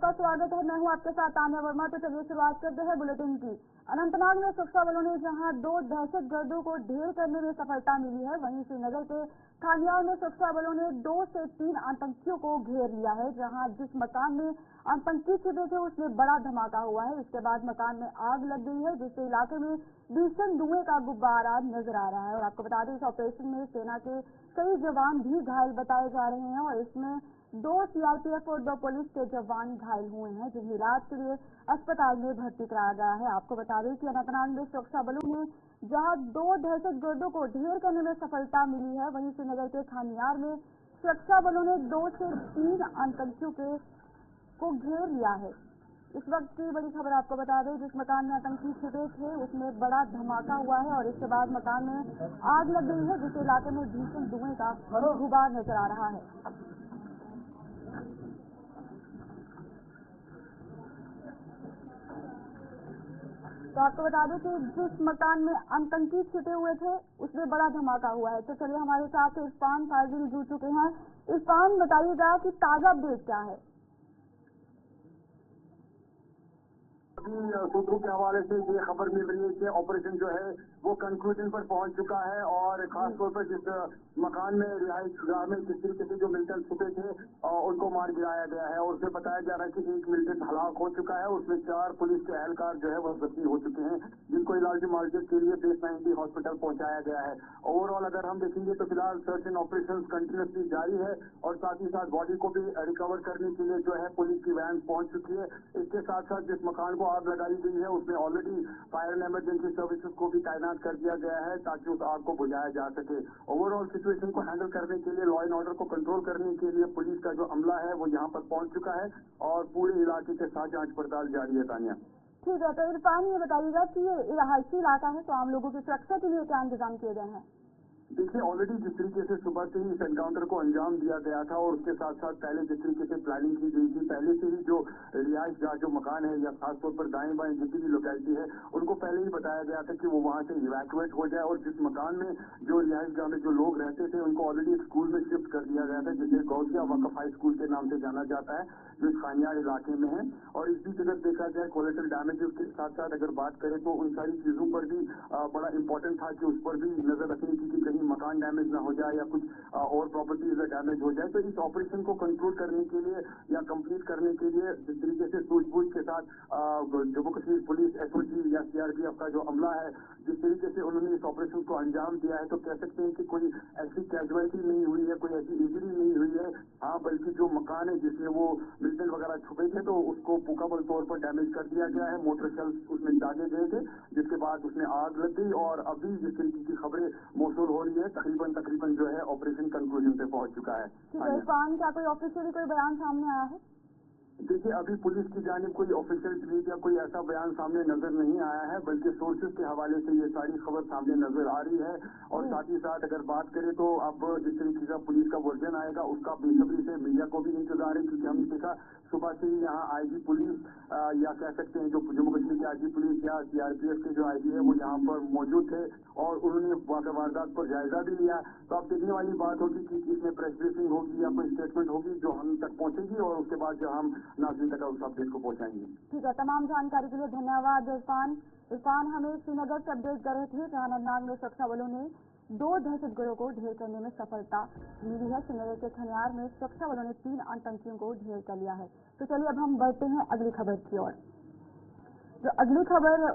आपका स्वागत है। मैं हूं आपके साथ तान्या वर्मा। तो चलिए शुरुआत करते हैं बुलेटिन की। अनंतनाग में सुरक्षा बलों ने जहां 2 दहशतगर्दों को ढेर करने में सफलता मिली है, वहीं श्रीनगर के खानियार में सुरक्षा बलों ने 2 से 3 आतंकियों को घेर लिया है। जहां जिस मकान में आतंकी छिपे थे उसमें बड़ा धमाका हुआ है। इसके बाद मकान में आग लग गई है, जिससे इलाके में भीषण धुएं का गुब्बारा नजर आ रहा है। और आपको बता दें, इस ऑपरेशन में सेना के कई जवान भी घायल बताए जा रहे हैं और इसमें 2 सीआरपीएफ और 2 पुलिस के जवान घायल हुए हैं, जिन्हें इलाज के लिए अस्पताल में भर्ती कराया गया है। आपको बता दें कि अनंतनाग में सुरक्षा बलों ने जहां 2 दहशतगर्दों को ढेर करने में सफलता मिली है, वहीं श्रीनगर के खानियार में सुरक्षा बलों ने 2 से 3 आतंकियों को घेर लिया है। इस वक्त की बड़ी खबर आपको बता दें, जिस मकान में आतंकी छिपे थे उसमें बड़ा धमाका हुआ है और इसके बाद मकान में आग लग गई है, जिससे इलाके में भीषण धुएं का गुबार नजर आ रहा है। तो आपको बता दें कि जिस मकान में आतंकी छिपे हुए थे उसमें बड़ा धमाका हुआ है। तो चलिए हमारे साथ इरफान फाजिल जुड़ चुके हैं। इरफान, बताइएगा कि ताजा अपडेट क्या है? सूत्रों के हवाले से ये खबर मिल रही है कि ऑपरेशन जो है वो कंक्लूजन पर पहुंच चुका है और खासतौर पर जिस मकान में रिहाइश गाह में जिस तरीके से जो मिलिटेंट छुपे थे उनको मार गिराया गया है और उसे बताया जा रहा है कि एक मिलिटेंट हलाक हो चुका है। उसमें 4 पुलिस के एहलकार जो है वो जख्मी हो चुके हैं, जिनको इलाज मुआवजे के लिए बेस 90 हॉस्पिटल पहुंचाया गया है। ओवरऑल अगर हम देखेंगे तो फिलहाल सर्च एंड ऑपरेशन कंटिन्यूसली जारी है और साथ ही साथ बॉडी को भी रिकवर करने के लिए जो है पुलिस की वैन पहुंच चुकी है। इसके साथ साथ जिस मकान को आग लगाई गई है उसमें already fire and emergency services को भी तैनात कर दिया गया है ताकि उस आग को बुझाया जा सके। ओवरऑल सिचुएशन को हैंडल करने के लिए, लॉ एंड ऑर्डर को कंट्रोल करने के लिए पुलिस का जो अमला है वो यहाँ पर पहुंच चुका है और पूरे इलाके के साथ जांच पड़ताल जारी है। तानिया, ठीक है। तो इरफान, ये बताइएगा कि ये रहायशी इलाका है, तो आम लोगों की सुरक्षा के लिए क्या इंतजाम किए गए हैं? देखिए, ऑलरेडी जिस तरीके से सुबह से ही इस एनकाउंटर को अंजाम दिया गया था और उसके साथ साथ पहले जिस तरीके से प्लानिंग की गई थी, पहले से ही जो रिहाइश गाह जो मकान है या खासतौर पर दाएं बाएं जितनी भी लोकेलिटी है उनको पहले ही बताया गया था कि वो वहां से इवैक्यूएट हो जाए। और जिस मकान में जो रिहाइश गाह में जो लोग रहते थे उनको ऑलरेडी एक स्कूल में शिफ्ट कर दिया गया था, जिसे गौसिया वक्फ हाई स्कूल के नाम से जाना जाता है, जो इस खानियार इलाके में है। और इस बीच अगर देखा जाए कोलेटरल डैमेजेस के साथ साथ अगर बात करें तो उन सारी चीजों पर भी बड़ा इंपॉर्टेंट था कि उस पर भी नजर रखने की कि कहीं मकान डैमेज हो जाए या कुछ और प्रॉपर्टीज डैमेज हो जाए। तो इस ऑपरेशन को कंट्रोल करने के लिए या कंप्लीट करने के लिए जिस तरीके से सूझबूझ के साथ जम्मू कश्मीर पुलिस, एसओजी या सीआरपीएफ का जो अमला है जिस तरीके से उन्होंने इस ऑपरेशन को अंजाम दिया है, तो कह सकते हैं कि कोई ऐसी कैजुअलिटी नहीं हुई है, कोई ऐसी इंजरी नहीं हुई है। हाँ, बल्कि जो मकान है जिसमें वो मिलिटेंट वगैरह छुपे थे तो उसको पुकाबल तौर पर डैमेज कर दिया गया है। मोटर शेल्स उसमें दागे गए थे, जिसके बाद उसमें आग लग गई और अभी जिस तरीके की खबरें मौसूल हो रही है तकरीबन जो है ऑपरेशन कंक्लूजन पे पहुंच चुका है। इरफान, क्या कोई ऑफिशियली कोई बयान सामने आया है? देखिए, अभी पुलिस की जानिब कोई ऑफिशियल ट्वीट या कोई ऐसा बयान सामने नजर नहीं आया है, बल्कि सोर्सेज के हवाले से ये सारी खबर सामने नजर आ रही है। और साथ ही साथ अगर बात करें तो अब जिस तरीके का पुलिस का वर्जन आएगा उसका बेसब्री से मीडिया को भी इंतजार है, क्योंकि हमने देखा सुबह से ही यहाँ आईजी पुलिस या कह सकते हैं जो जम्मू कश्मीर की आईजी पुलिस या सीआरपीएफ के जो आईजी है वो यहाँ पर मौजूद थे और उन्होंने वारदात पर जायजा भी लिया। तो अब देखने वाली बात होगी कि इसमें प्रेस ब्रीफिंग होगी या कोई स्टेटमेंट होगी जो हम तक पहुंचेगी और उसके बाद जो हम नाज़रीन तक उस अपडेट को पहुंचाएंगे। ठीक है, तमाम जानकारी के लिए धन्यवाद इरफान। इरफान हमें श्रीनगर से अपडेट कर रहे थे, जहां अनंतनाग में सुरक्षा बलों ने 2 दहशतगर्दों को ढेर करने में सफलता मिली है। श्रीनगर के खनियार में सुरक्षा बलों ने 3 आतंकियों को ढेर कर लिया है। तो चलिए अब हम बढ़ते हैं अगली खबर की ओर। जो अगली खबर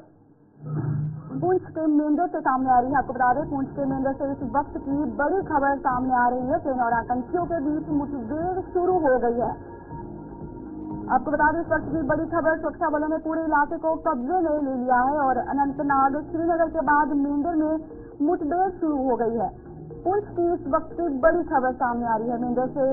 पुंछ के मेंढर से सामने आ रही है। आपको बता दें, पुंछ के मेंढर से इस वक्त की बड़ी खबर सामने आ रही है। सेना और आतंकियों के बीच मुठभेड़ शुरू हो गई है। आपको बता दें, इस वक्त की बड़ी खबर, सुरक्षा बलों ने पूरे इलाके को कब्जे में ले लिया है और अनंतनाग श्रीनगर के बाद मेंढर में मुठभेड़ शुरू हो गई है। पुंछ की इस वक्त की बड़ी खबर सामने आ रही है मेंढर से,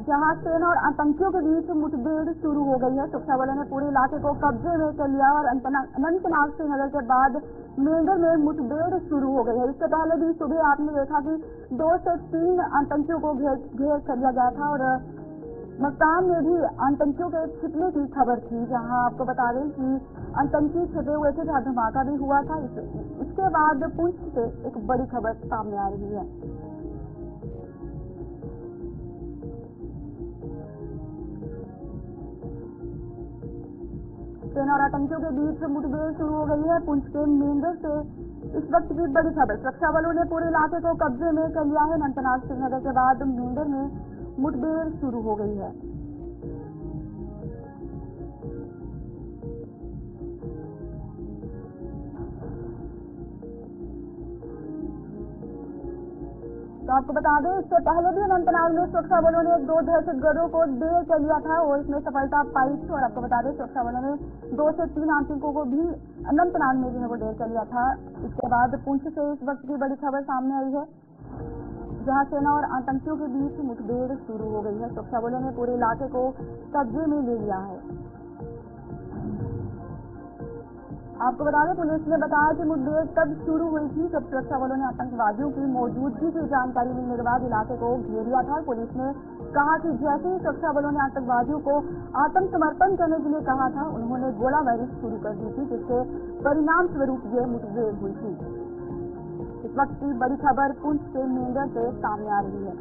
जहां सेना और आतंकियों के बीच मुठभेड़ शुरू हो गई है। सुरक्षा बलों ने पूरे इलाके को कब्जे में कर लिया और अनंतनाग श्रीनगर के बाद मेंढर में मुठभेड़ शुरू हो गई है। इससे पहले भी सुबह आपने देखा कि 2 से 3 आतंकियों को घेर कर लिया गया था और मकान में भी आतंकियों के छिपने की खबर थी, जहां आपको बता दें कि आतंकी छिपे हुए थे, जहां धमाका भी हुआ था। इसके बाद पुंछ से एक बड़ी खबर सामने आ रही है। सेना और आतंकियों के बीच मुठभेड़ शुरू हो गई है। पुंछ के मेंढर से इस वक्त की बड़ी खबर, सुरक्षा बलों ने पूरे इलाके को कब्जे में कर लिया है। अनंतनाग श्रीनगर के बाद मेंढर में मुठभेड़ शुरू हो गई है। तो आपको बता दें, इससे पहले भी अनंतनाग में सुरक्षा बलों ने 2 दहशतगर्दों को ढेर कर लिया था और इसमें सफलता पाई थी। और आपको बता दें, सुरक्षा बलों ने 2 से 3 आतंकियों को भी अनंतनाग में जो है वो ढेर कर लिया था। इसके बाद पुंछ से इस वक्त की बड़ी खबर सामने आई है, जहां सेना और आतंकियों के बीच मुठभेड़ शुरू हो गई है। सुरक्षा बलों ने पूरे इलाके को कब्जे में ले लिया है। आपको बता दें, पुलिस ने बताया कि मुठभेड़ तब शुरू हुई थी जब सुरक्षा बलों ने आतंकवादियों की मौजूदगी की जानकारी मिलने के बाद इलाके को घेर लिया था। पुलिस ने कहा कि जैसे ही सुरक्षा बलों ने आतंकवादियों को आत्मसमर्पण करने के लिए कहा था, उन्होंने गोलाबारी शुरू कर दी थी, जिसके परिणाम स्वरूप ये मुठभेड़ हुई थी। इस वक्त की बड़ी खबर पुंछ के मेंढर से सामने आ रही है।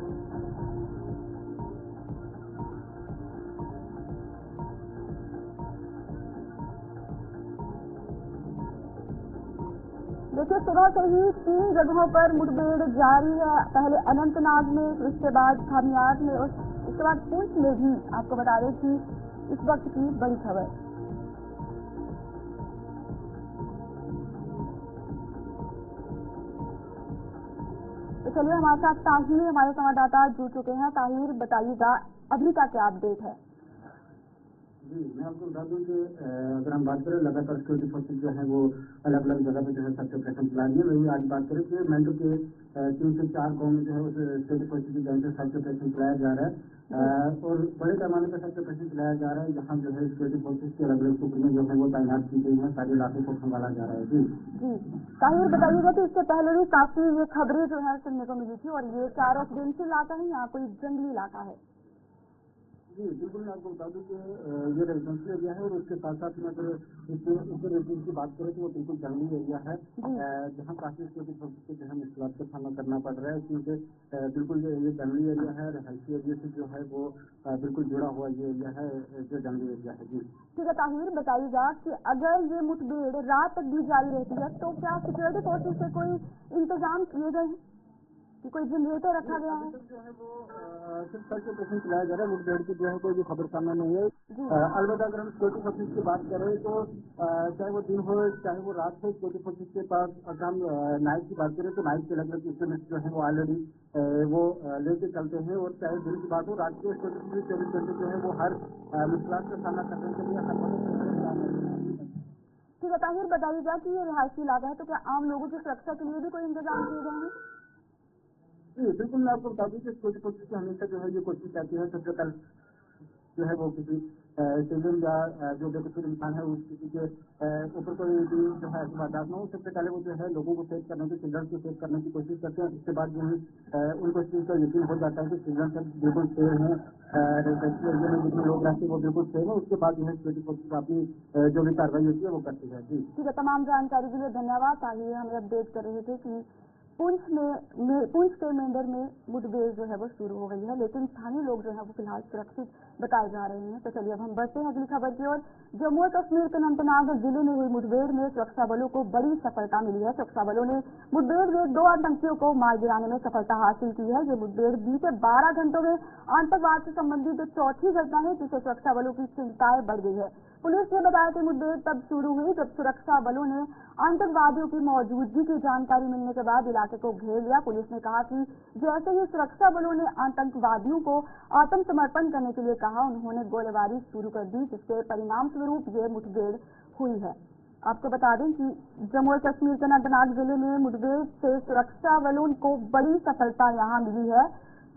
देखिए, सुबह से ही 3 जगहों पर मुठभेड़ जारी है। पहले अनंतनाग में, उसके बाद खामियार में और उसके बाद पुंछ में भी। आपको बता दें कि इस वक्त की बड़ी खबर। तो चलिए, हमारे साथ ताहिर हमारे संवाददाता जुड़ चुके हैं। ताहिर, बताइएगा अभी का क्या अपडेट है? जी, मैं आपको बता दूं कि अगर हम बात करें, लगातार सिक्योरिटी फोर्सेज जो है वो अलग अलग जगह पे जो है सर्च ऑपरेशन चला रही है। वही आज बात करें कि मेंढर के 3 से 4 गाँव में जो है उस सिक्योरिटी फोर्सेज की जान से सर्च ऑपरेशन चलाया जा रहा है और बड़े पैमाने पर सर्च ऑपरेशन चलाया जा रहा है, जहाँ जो है सिक्योरिटी फोर्सेज की अलग अलग टुकड़ियां जो है वो तैनात की गई है। सारे इलाके को संभाला जा रहा है। जी ताहिर, बताइएगा कि इससे पहले भी काफी ये खबरें जो है सुनने को मिली थी, और ये चारों रेंसिल इलाका है, यहाँ कोई जंगली इलाका है? जी बिल्कुल, मैं आपको बता दूं कि ये रेजिडेंशियल एरिया है और उसके साथ साथ में अगर इसके रेजिडेंस की बात करें तो वो बिल्कुल जंगली एरिया है, जहाँ काफी सिक्योरिटी फोर्सेस को जो है मुश्किल का सामना करना पड़ रहा है, क्योंकि बिल्कुल ये जंगली एरिया है। रिहायशी एरिया से जो है वो बिल्कुल जुड़ा हुआ ये एरिया है, जो जंगली एरिया है। जी ठीक है ताहिर, बताइएगा कि अगर ये मुठभेड़ रात तक भी जारी रहती है तो क्या सिक्योरिटी फोर्सेस से कोई इंतजाम किए गए हैं कि कोई जनरेटर रखा गया है? जो है वो सिर्फ सर्च ऑपरेशन चलाया जा रहा है। मुठभेड़ की जो है कोई भी खबर सामने नहीं है। अलबत्ता अगर हम सिक्योरिटी फोर्सेज की बात करें तो चाहे वो दिन हो चाहे वो रात हो, सिक्योरिटी फोर्सेज के पास अगर हम नाइट की बात करें तो नाइट के अलग अलग इंस्ट्रूमेंट्स जो है वो ऑलरेडी वो लेके चलते हैं, और चाहे दिन की बात हो, रात को सिक्योरिटी 24 घंटे जो है वो हर मुश्किल का सामना करने के लिए हर वक्त। ठीक है ताहिर, बताइएगा कि ये रिहायशी इलाका है, तो क्या आम लोगों की सुरक्षा के लिए भी कोई इंतजाम किए गए हैं? जी बिल्कुल, मैं आपको बता दूं कि सिक्योरिटी फोर्सेज की हमेशा जो है ये कोशिश रहती है सबसे पहले जो है वो किसी सिविल या जो बेकसूर इंसान है उस किसी के ऊपर कोई भी जो है वारदात न हो, सबसे पहले वो जो है लोगों को सेव करने की, चिल्ड्रन को सेव करने की कोशिश करते हैं। उसके बाद जो है उनको इस चीज़ का यकीन हो जाता है कि चिल्ड्रन सब बिल्कुल सेव हैं, रेजिडेंशियल एरिया में जितने लोग रहते हैं वो बिल्कुल सेव है। उसके बाद जो है सिक्योरिटी फोर्सेज अपनी जो भी कार्रवाई होती है वो करती है। जी ठीक है, तमाम जानकारी के लिए धन्यवाद। ताहिर हमें अपडेट कर रहे थे कि पुंछ के मेंढर में मुठभेड़ जो है वो शुरू हो गई है, लेकिन स्थानीय लोग जो है वो फिलहाल सुरक्षित बताए जा रहे हैं। तो चलिए अब हम बढ़ते हैं अगली खबर की ओर। जम्मू और कश्मीर के अनंतनाग जिले में हुई मुठभेड़ में सुरक्षा बलों को बड़ी सफलता मिली है। सुरक्षा बलों ने मुठभेड़ में 2 आतंकियों को मार गिराने में सफलता हासिल की है। ये मुठभेड़ बीते 12 घंटों में आतंकवाद से संबंधित चौथी घटना है, जिससे सुरक्षा बलों की चिंताएं बढ़ गई है। पुलिस ने बताया कि मुठभेड़ तब शुरू हुई जब सुरक्षा बलों ने आतंकवादियों की मौजूदगी की जानकारी मिलने के बाद इलाके को घेर लिया। पुलिस ने कहा कि जैसे ही सुरक्षा बलों ने आतंकवादियों को आत्मसमर्पण करने के लिए कहा, उन्होंने गोलीबारी शुरू कर दी, जिसके परिणाम स्वरूप ये मुठभेड़ हुई है। आपको बता दें कि जम्मू और कश्मीर के अनंतनाग जिले में मुठभेड़ से सुरक्षा बलों को बड़ी सफलता यहाँ मिली है।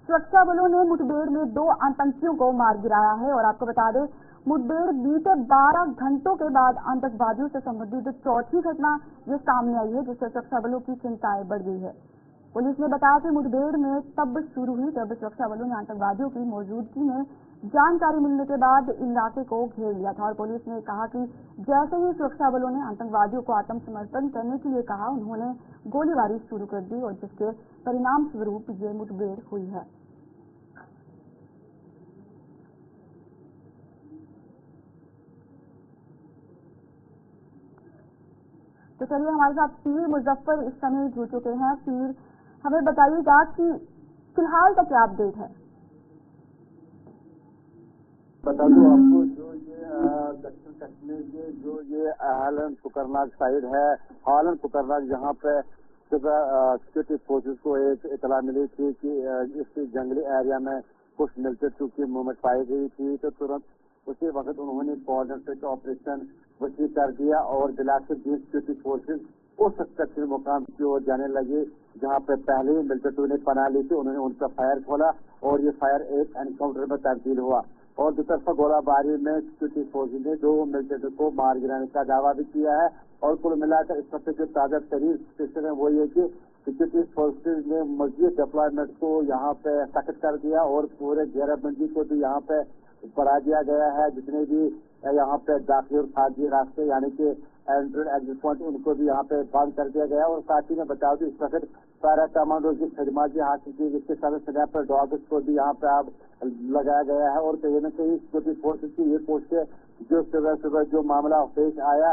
सुरक्षा बलों ने मुठभेड़ में 2 आतंकियों को मार गिराया है, और आपको बता दें मुठभेड़ बीते 12 घंटों के बाद आतंकवादियों से संबंधित चौथी घटना ये सामने आई है, जिससे सुरक्षा बलों की चिंताएं बढ़ गई है। पुलिस ने बताया कि मुठभेड़ में तब शुरू हुई जब सुरक्षा बलों ने आतंकवादियों की मौजूदगी में जानकारी मिलने के बाद इलाके को घेर लिया था, और पुलिस ने कहा कि जैसे ही सुरक्षा बलों ने आतंकवादियों को आत्मसमर्पण करने के लिए कहा, उन्होंने गोलीबारी शुरू कर दी, और जिसके परिणाम स्वरूप ये मुठभेड़ हुई है। चलिए हमारे साथ पीर मुजफ्फर इस समय जुड़ चुके हैं। पीर, हमें बताइएगा कि फिलहाल का क्या अपडेट है? बता दूं आपको, जो ये दक्षिण कश्मीर के जो ये हालन कुकरनाग साइड है, हालन कुकरनाग, जहाँ पे सुबह सिक्योरिटी फोर्सेस को एक इतला मिली थी कि इस जंगली एरिया में कुछ मिलिटेंट ट्रूप की मूवमेंट पाई गई थी, तो तुरंत उसी वक्त उन्होंने बॉर्डर से ऑपरेशन वसी कर दिया और बिलासपुर की सिक्योरिटी फोर्सेस उस कच्चे मुकाम की ओर जाने लगे जहाँ पे पहले ही मिलिटेंट ट्रूप ने पनाह ली थी। उन्होंने उन पर फायर खोला और ये फायर एक एनकाउंटर में तब्दील हुआ और दुतरफा गोलाबारी में सिक्योरिटी फोर्सेज ने 2 मिलिटेंट को मार गिराने का दावा भी किया है। और कुल मिलाकर इस वक्त जो ताजा तरीन सिचुएशन है वो ये कि सिक्योरिटी फोर्सेज ने मजीद डिप्लॉयमेंट को यहाँ पे सख्त कर दिया और पूरे घेराबंदी को भी यहाँ पे बढ़ा दिया गया है। जितने भी यहाँ पे दाखिल और खारजी रास्ते यानी कि एंट्री एग्जिट पॉइंट, उनको भी यहाँ पे बंद कर दिया गया। और साथ ही में बता दूं, इस वक्त पैरा कमांडो की खदमात भी हासिल की, जिसके साथ स्नैपर डॉग्स को भी यहाँ पे अब लगाया गया है। और कहीं न कहीं सिक्योरिटी फोर्सेज की ये पोस्ट है जो सुबह जो मामला पेश आया,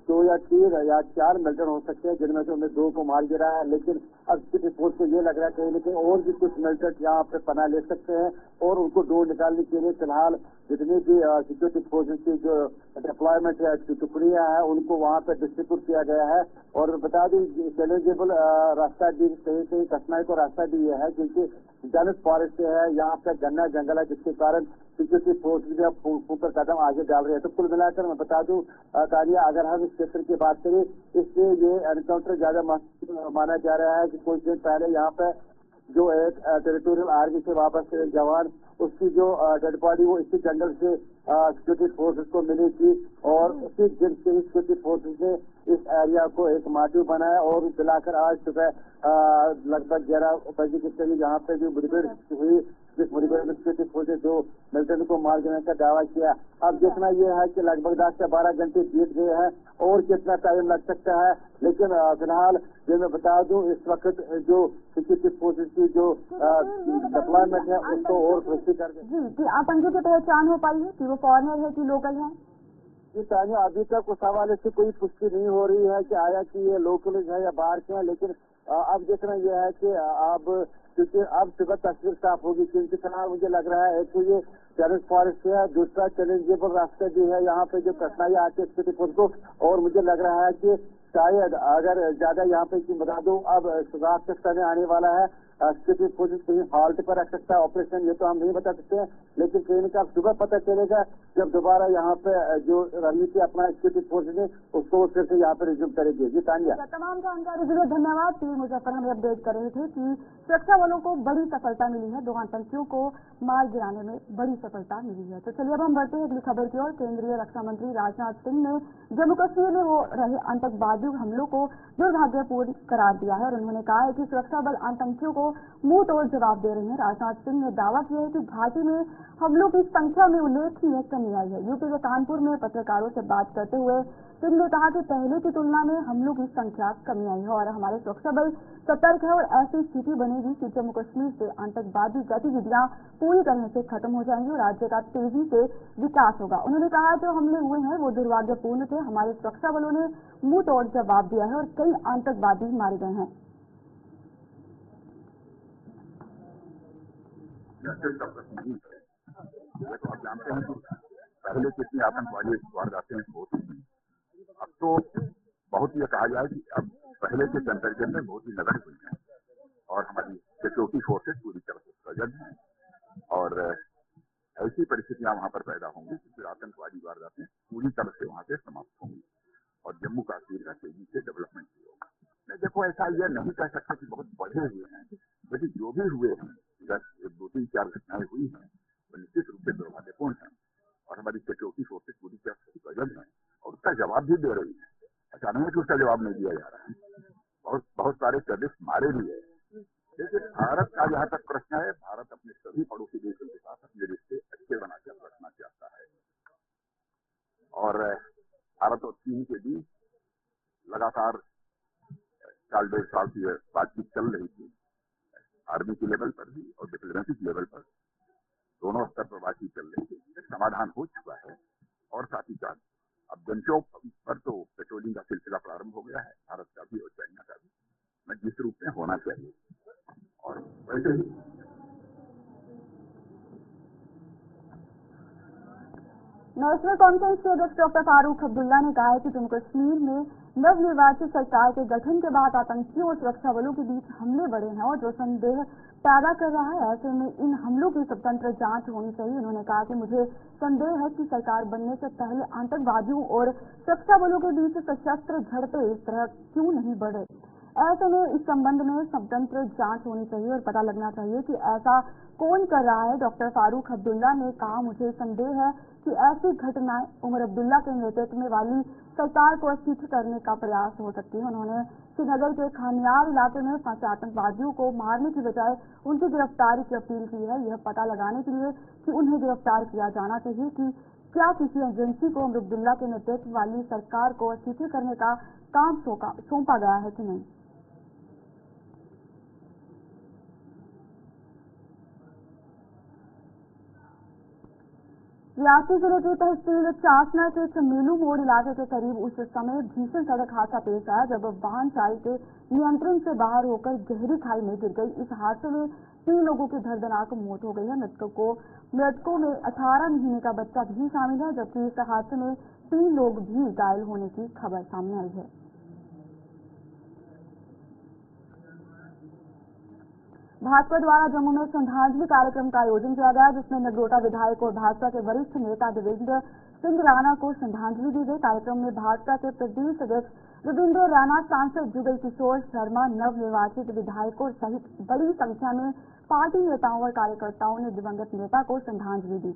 2 या 3 या 4 मिलिटेंट हो सकते हैं, जिनमें से उन्हें 2 को मार गिरा है। लेकिन अब सिक्योरिटी फोर्स को ये लग रहा है कहीं न कहीं और भी कुछ मिलिटेंट यहाँ पे पनाह ले सकते हैं और उनको ढूंढ निकालने के लिए फिलहाल जितनी भी सिक्योरिटी फोर्सेज की जो डिप्लॉयमेंट है, टुकड़ियां हैं, उनको वहाँ पे डिस्ट्रीब्यूट किया गया है। और बता दूं, चैलेंजेबल रास्ता भी कहीं कहीं कठिनाई को रास्ता भी ये है क्योंकि डेनिस फॉरेस्ट है, यहाँ पे घना जंगल है, जिसके कारण सिक्योरिटी फोर्स भी अब ऊपर कदम आगे डाल रहे हैं। तो कुल मिलाकर मैं बता दूं तानिया, अगर हम इस क्षेत्र की बात करें, इससे ये एनकाउंटर ज्यादा माना जा रहा है कि कुछ दिन पहले यहाँ पे जो एक टेरिटोरियल आर्मी से वापस जवान, उसकी जो डेड बॉडी वो इसी जंगल से सिक्योरिटी फोर्सेस को मिली थी और उसी दिन से ही सिक्योरिटी फोर्सेस ने इस एरिया को एक मार्टिव बनाया और मिलाकर आज सुबह लगभग 11 बजे के करीब यहाँ पे जो मुठभेड़ हुई, जिस मुठभेड़ में सिक्योरिटी फोर्सेज 2 मिलिटेंट को मार देने का दावा किया। अब देखना यह है कि लगभग 10 से 12 घंटे बीत गए हैं और कितना टाइम लग सकता है। लेकिन फिलहाल ये मैं बता दूं, इस वक्त जो सिक्योरिटी फोर्सेज की जो डिप्लॉयमेंट है उसको और वृद्धि कर जी, आतंकी की पहचान हो पाई है कि वो फॉरेनर है कि लोकल है? जी तानिया, अभी तक उस हवाले से कोई पुष्टि नहीं हो रही है कि आया कि ये लोकल है या बाहर के हैं। लेकिन अब देखना यह है कि अब क्योंकि अब सुबह तस्वीर साफ होगी, क्योंकि फिलहाल मुझे लग रहा है कि ये डेनिस फॉरेस्ट है, दूसरा चैलेंजेबल रास्ते भी है, यहाँ पे जो कठिनाई आती है सिक्योरिटी फोर्स को। और मुझे लग रहा है कि शायद अगर ज्यादा यहाँ पे की बता दूं, अब रात के समय आने वाला है, सिक्योरिटी फोर्सेज कहीं हाल्ट पर रख सकता है ऑपरेशन, ये तो हम नहीं बता सकते हैं। लेकिन कहीं ना कहीं सुबह पता चलेगा जब दोबारा यहाँ पे जो रणनीति अपना सिक्योरिटी फोर्स ने उसको फिर से यहाँ पे रिज्यूम करेगी। जी तानिया, तमाम जानकारी के लिए धन्यवाद। पीर मुजफ्फर हमें अपडेट कर रहे थे कि सुरक्षा बलों को बड़ी सफलता मिली है, 2 आतंकियों को मार गिराने में बड़ी सफलता मिली है। तो चलिए अब हम बढ़ते हैं अगली खबर की ओर। केंद्रीय रक्षा मंत्री राजनाथ सिंह ने जम्मू कश्मीर में हो रहे आतंकवादी हमलों को दुर्भाग्यपूर्ण करार दिया है और उन्होंने कहा है कि सुरक्षा बल आतंकियों को मुंह तोड़ जवाब दे रहे हैं। राजनाथ सिंह ने दावा किया है कि घाटी में हमलों की संख्या में उल्लेखनीय कमी आई है। यूपी के कानपुर में पत्रकारों से बात करते हुए सिंह ने कहा कि पहले की तुलना में हमलों की संख्या कमी आई है और हमारे सुरक्षा बल सतर्क है और ऐसी स्थिति बनेगी कि जम्मू कश्मीर से आतंकवादी गतिविधियां पूरी तरह से खत्म हो जाएंगी और राज्य का तेजी से विकास होगा। उन्होंने कहा जो हमले हुए हैं वो दुर्भाग्यपूर्ण थे, हमारे सुरक्षा बलों ने मुंह तोड़ जवाब दिया है और कई आतंकवादी मारे गए हैं। तो आप जानते हैं कि पहले कितनी आतंकवादी वारदातें होती थी, अब तो बहुत ये कहा जाए कि अब पहले के कंपेरिजन में बहुत ही नजर हुई है और हमारी सिक्योरिटी फोर्सेज पूरी तरह से सजग हैं और ऐसी परिस्थितियां वहां पर पैदा होंगी कि फिर आतंकवादी वारदातें पूरी तरह से वहां से समाप्त होंगी और जम्मू कश्मीर का तेजी से डेवलपमेंट भी होगा। मैं देखो ऐसा यह नहीं कह सकता कि बहुत बढ़े हुए हैं, लेकिन जो भी हुए हैं, 2-3-4 घटनाएं हुई हैं वो निश्चित रूप से दुर्भाग्यपूर्ण है और हमारी सिक्योरिटी फोर्सेज पूरी तरह से सजग हैं और उसका जवाब भी दे रही है। ऐसा नहीं है कि उसका जवाब नहीं दिया जा रहा है, बहुत सारे टेररिस्ट मारे भी है। लेकिन भारत का जहाँ तक प्रश्न है, भारत अपने सभी पड़ोसी देशों के साथ अपने रिश्ते अच्छे बनाकर रखना चाहता है और भारत और चीन के बीच लगातार 1.5 साल की बातचीत चल रही थी, आर्मी के लेवल पर भी और डिप्लोमेटिक लेवल पर दोनों स्तर पर बातचीत चल रही थी। समाधान हो चुका है और साथ ही साथ अब जंचों पर तो पेट्रोलिंग का सिलसिला प्रारंभ हो गया है, भारत का भी और चाइना का भी, जिस रूप में होना चाहिए। और वैसे ही नेशनल कॉन्फ्रेंस के अध्यक्ष डॉक्टर फारूक अब्दुल्ला ने कहा है कि जम्मू कश्मीर में नवनिर्वाचित सरकार के गठन के बाद आतंकियों और सुरक्षा बलों के बीच हमले बढ़े हैं और जो संदेह पैदा कर रहा है, ऐसे में इन हमलों की स्वतंत्र जांच होनी चाहिए। उन्होंने कहा कि मुझे संदेह है कि सरकार बनने से पहले आतंकवादियों और सुरक्षा बलों के बीच सशस्त्र झड़पें इस तरह क्यों नहीं बढ़े। ऐसे में इस संबंध में स्वतंत्र जांच होनी चाहिए और पता लगना चाहिए कि ऐसा कौन कर रहा है। डॉक्टर फारूक अब्दुल्ला ने कहा, मुझे संदेह है कि ऐसी घटनाएं उमर अब्दुल्ला के नेतृत्व में वाली सरकार को अस्थिर करने का प्रयास हो सकती है। उन्होंने श्रीनगर के खानियार इलाके में फंसे आतंकवादियों को मारने की बजाय उनकी गिरफ्तारी की अपील की है, यह पता लगाने के लिए कि उन्हें गिरफ्तार किया जाना चाहिए कि क्या किसी एजेंसी को उमर अब्दुल्ला के नेतृत्व वाली सरकार को अस्थिर करने का काम सौंपा गया है कि नहीं। रियासी जिले की तहसील चासना के चमेलू मोड़ इलाके के करीब उस समय भीषण सड़क हादसा पेश आया जब वाहन चालक के नियंत्रण से बाहर होकर गहरी खाई में गिर गई। इस हादसे में 3 लोगों की दर्दनाक मौत हो गई है। मृतकों में 18 महीने का बच्चा भी शामिल है, जबकि इस हादसे में 3 लोग भी घायल होने की खबर सामने आई है। भाजपा द्वारा जम्मू में श्रद्धांजलि कार्यक्रम का आयोजन किया गया, जिसमें नगरोटा विधायक और भाजपा के वरिष्ठ नेता देवेंद्र सिंह राणा को श्रद्धांजलि दी गई। कार्यक्रम में भाजपा के प्रदेश अध्यक्ष रविंद्र राणा, सांसद जुगल किशोर शर्मा, नवनिर्वाचित विधायकों सहित बड़ी संख्या में पार्टी नेताओं और कार्यकर्ताओं ने दिवंगत नेता को श्रद्धांजलि दी।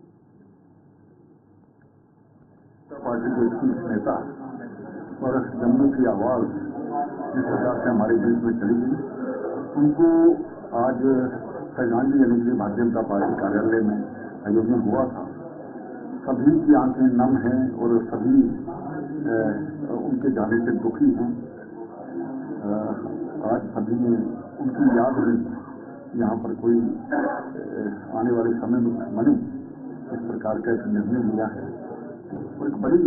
पार्टी के शीर्ष नेता और जम्मू की आवाज जिस प्रकार से हमारे देश में चली गई, उनको आज श्रद्धांजलि देने के लिए भारतीय जनता पार्टी कार्यालय में आयोजन हुआ था। सभी की आंखें नम हैं और सभी उनके जाने से दुखी हैं। आज सभी ने उनकी याद में यहाँ पर कोई आने वाले समय में मने इस प्रकार का एक निर्णय लिया है और एक बड़ी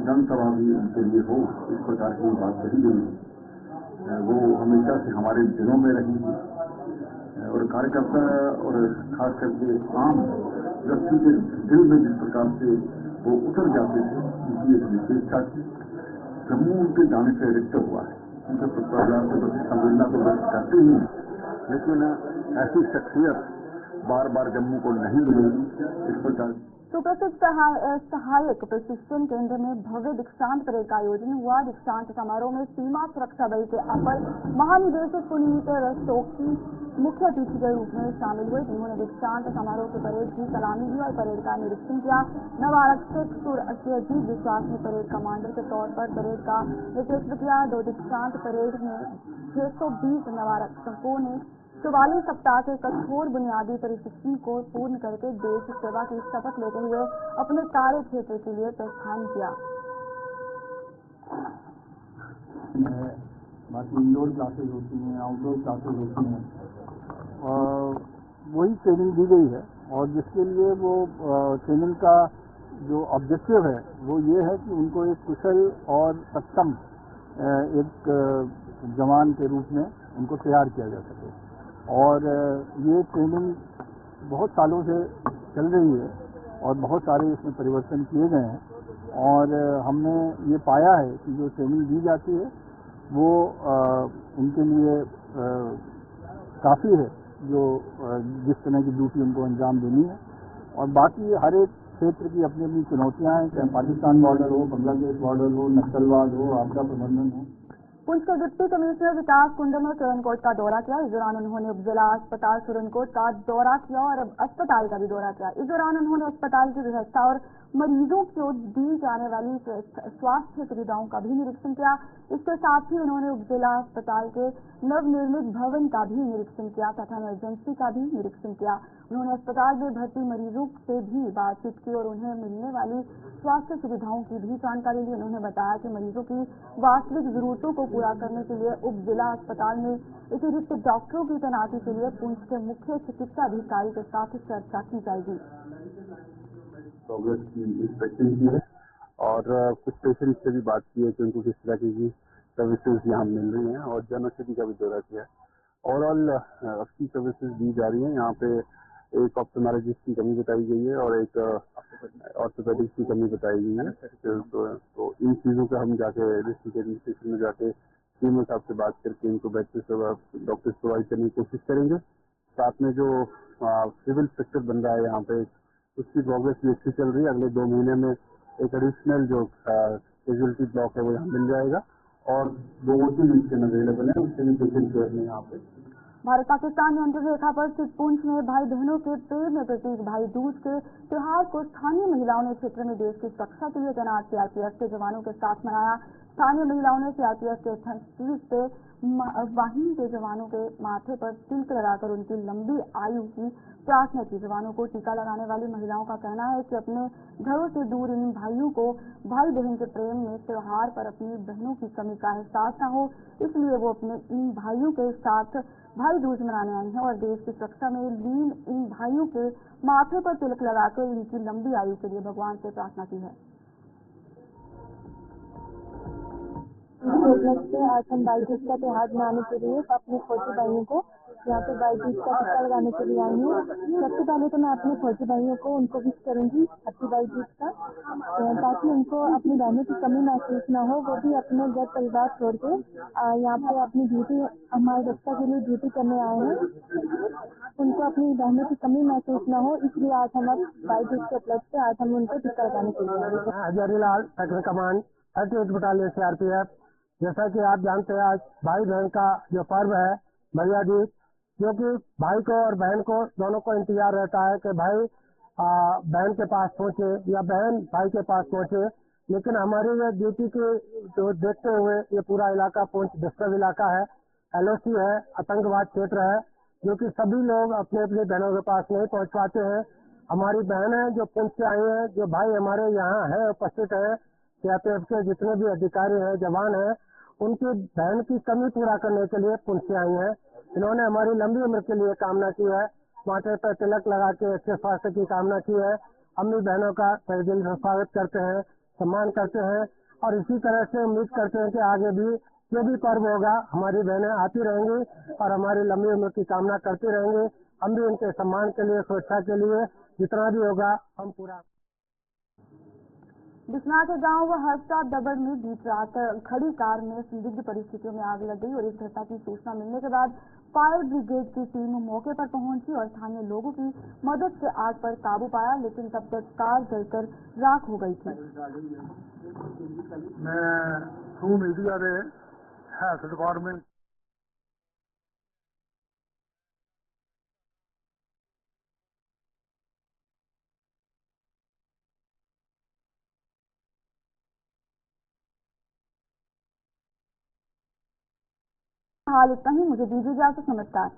जनसभा भी उनके लिए हो, इस प्रकार की बात कही गई। वो हमेशा से हमारे दिलों में रहेंगी और कार्यकर्ता और खास करके आम व्यक्ति के दिल में जिस प्रकार से वो उतर जाते थे, उनकी एक विशेषता थी। जम्मू उनके जाने से रिक्त हुआ है। उनके परिवार के प्रति संवेदना तो व्यक्त करते ही हैं, लेकिन ऐसी शख्सियत बार बार जम्मू को नहीं मिलेगी। इस प्रकार सुप्रसिद्ध सहायक प्रशिक्षण केंद्र में भव्य दीक्षांत परेड का आयोजन हुआ। दीक्षांत समारोह में सीमा सुरक्षा बल के अपर महानिदेशक पुनीत रस्तोगी मुख्य अतिथि के रूप में शामिल हुए। उन्होंने दीक्षांत समारोह की परेड की सलामी ली और परेड का निरीक्षण किया। नवारक्षक सुरअजीत विश्वास ने परेड कमांडर के तौर पर परेड का नेतृत्व किया। 2 दीक्षांत परेड में 620 नवारक्षकों ने 44 सप्ताह के कठोर बुनियादी प्रशिक्षण को पूर्ण करके देश सेवा की शपथ लेते हुए अपने कार्य क्षेत्र के लिए प्रस्थान किया। बाकी इंडोर क्लासेज होती हैं, आउटडोर क्लासेज होती हैं, वही ट्रेनिंग दी गई है और जिसके लिए वो ट्रेनिंग का जो ऑब्जेक्टिव है वो ये है कि उनको एक कुशल और सक्षम एक जवान के रूप में उनको तैयार किया जा सके। और ये ट्रेनिंग बहुत सालों से चल रही है और बहुत सारे इसमें परिवर्तन किए गए हैं और हमने ये पाया है कि जो ट्रेनिंग दी जाती है वो उनके लिए काफ़ी है, जो जिस तरह की ड्यूटी उनको अंजाम देनी है। और बाकी हर एक क्षेत्र की अपनी अपनी चुनौतियाँ हैं, चाहे पाकिस्तान बॉर्डर हो, बांग्लादेश बॉर्डर हो, नक्सलवाद हो, आपदा प्रबंधन हो। पुंछ के डिप्टी कमिश्नर विकास कुंडल ने सुरनकोट का दौरा किया। इस दौरान उन्होंने उपजिला अस्पताल सुरनकोट का दौरा किया और अस्पताल का भी दौरा किया। इस दौरान उन्होंने अस्पताल की व्यवस्था और मरीजों को दी जाने वाली स्वास्थ्य सुविधाओं का भी निरीक्षण किया। इसके साथ ही उन्होंने उपजिला अस्पताल के नवनिर्मित भवन का भी निरीक्षण किया तथा इमरजेंसी का भी निरीक्षण किया। उन्होंने अस्पताल में भर्ती मरीजों से भी बातचीत की और उन्हें मिलने वाली स्वास्थ्य सुविधाओं की भी जानकारी ली। उन्होंने बताया कि मरीजों की वास्तविक जरूरतों को पूरा करने के लिए उपजिला अस्पताल में अतिरिक्त डॉक्टरों की तैनाती के लिए पुंछ के मुख्य चिकित्सा अधिकारी के साथ चर्चा की जाएगी। प्रोग्रेस की इंस्पेक्शन की है और कुछ पेशेंट से भी बात की है कि उनको किस तरह की सर्विसेज यहाँ मिल रही हैं और जन औषधि का भी दौरा किया है। ओवरऑल अच्छी सर्विसेज दी जा रही हैं। यहाँ पे एक ऑप्थेल्मोलॉजिस्ट की कमी बताई गई है और एक ऑर्थोपेडिक्स की कमी बताई गई है। तो इन चीज़ों का हम जाके डिस्ट्रिक्ट एडमिनिस्ट्रेशन में जाके सीएमओ साहब से बात करके इनको बेटर डॉक्टर्स प्रोवाइड करने की कोशिश करेंगे। साथ में जो सिविल स्ट्रक्चर बन रहा है यहाँ पे उसकी प्रोग्रेस भी अच्छी चल रही है। अगले 2 महीने में एक एडिशनल जो कैजुअलिटी ब्लॉक है वो यहाँ मिल जाएगा और 2 OT मिशन अवेलेबल है, उसके भी पेशेंट केयर में यहाँ पे। भारत पाकिस्तान नियंत्रण रेखा पर स्थित पुंछ में भाई बहनों के प्रेम में प्रतीक भाई दूज के त्योहार को स्थानीय महिलाओं ने क्षेत्र में देश की सुरक्षा के लिए तैनात सीआरपीएफ के जवानों के साथ मनाया। स्थानीय महिलाओं ने सीआरपीएफ के 38 पे वाहिनी के जवानों के माथे पर तिलक लगाकर उनकी लंबी आयु की प्रार्थना की। जवानों को टीका लगाने वाली महिलाओं का कहना है कि अपने घरों से दूर इन भाइयों को भाई बहन के प्रेम में त्योहार पर अपनी बहनों की कमी का एहसास न हो, इसलिए वो अपने इन भाइयों के साथ भाई दूज मनाने आई हैं और देश की सुरक्षा में लीन इन भाइयों के माथे पर तिलक लगाकर इनकी लंबी आयु के लिए भगवान से प्रार्थना की है। आज हम भाई दूज का त्योहार मनाने के लिए अपने फौजी भाइयों को यहाँ पे भाई दूज का टीका लगाने के लिए आई हूँ। सबसे पहले तो मैं अपने फौजी भाइयों को उनको विश करूंगी हैप्पी भाई दूज का, ताकि उनको अपनी बहनों की कमी महसूस न हो। वो भी अपने घर परिवार छोड़ के यहाँ पे अपनी ड्यूटी हमारे रक्षा के लिए ड्यूटी करने आए हैं। उनको अपनी बहनों की कमी महसूस न हो, इसलिए आज हम भाई दूज के उपलक्ष्य से आज हम उनको टीका लगाने के लिए आए हैं। Hazarilal sector command 38 battalion CRPF. जैसा कि आप जानते हैं आज भाई बहन का जो पर्व है भैया दूज, जो कि भाई को और बहन को दोनों को इंतजार रहता है कि भाई बहन के पास पहुंचे या बहन भाई के पास पहुंचे। लेकिन हमारी ये ड्यूटी के जो देखते हुए ये पूरा इलाका पुंछ डिस्टर्ब इलाका है, LOC है, आतंकवाद क्षेत्र है, जो कि सभी लोग अपने अपने बहनों के पास नहीं पहुंच पाते हैं। हमारी बहन है जो पुंछ से आई है, जो भाई हमारे यहाँ है उपस्थित है, सीआरपीएफ के जितने भी अधिकारी हैं जवान हैं, उनकी बहन की कमी पूरा करने के लिए पुंछ से आई हैं। इन्होंने हमारी लंबी उम्र के लिए कामना की है, माथे पर तिलक लगा के अच्छे स्वास्थ्य की कामना की है। अम्मी बहनों का तहे दिल से स्वागत करते हैं, सम्मान करते हैं और इसी तरह से उम्मीद करते हैं कि आगे भी जो भी पर्व होगा हमारी बहनें आती रहेंगी और हमारी लंबी उम्र की कामना करती रहेंगी। हम भी उनके सम्मान के लिए, सुरक्षा के लिए जितना भी होगा हम पूरा। बिस्ना के गांव हर्षा दबड़ में बीती रात खड़ी कार में संदिग्ध परिस्थितियों में आग लग गई और इस घटना की सूचना मिलने के बाद फायर ब्रिगेड की टीम मौके पर पहुंची और स्थानीय लोगों की मदद से आग पर काबू पाया, लेकिन तब तक कार जलकर राख हो गई थी। मैं थ्रू मीडिया ਦੇ ਹੈਲਥ ਡਿਪਾਰਟਮੈਂਟ हाल इतना ही, मुझे दीजिए इजाजत, नमस्कार।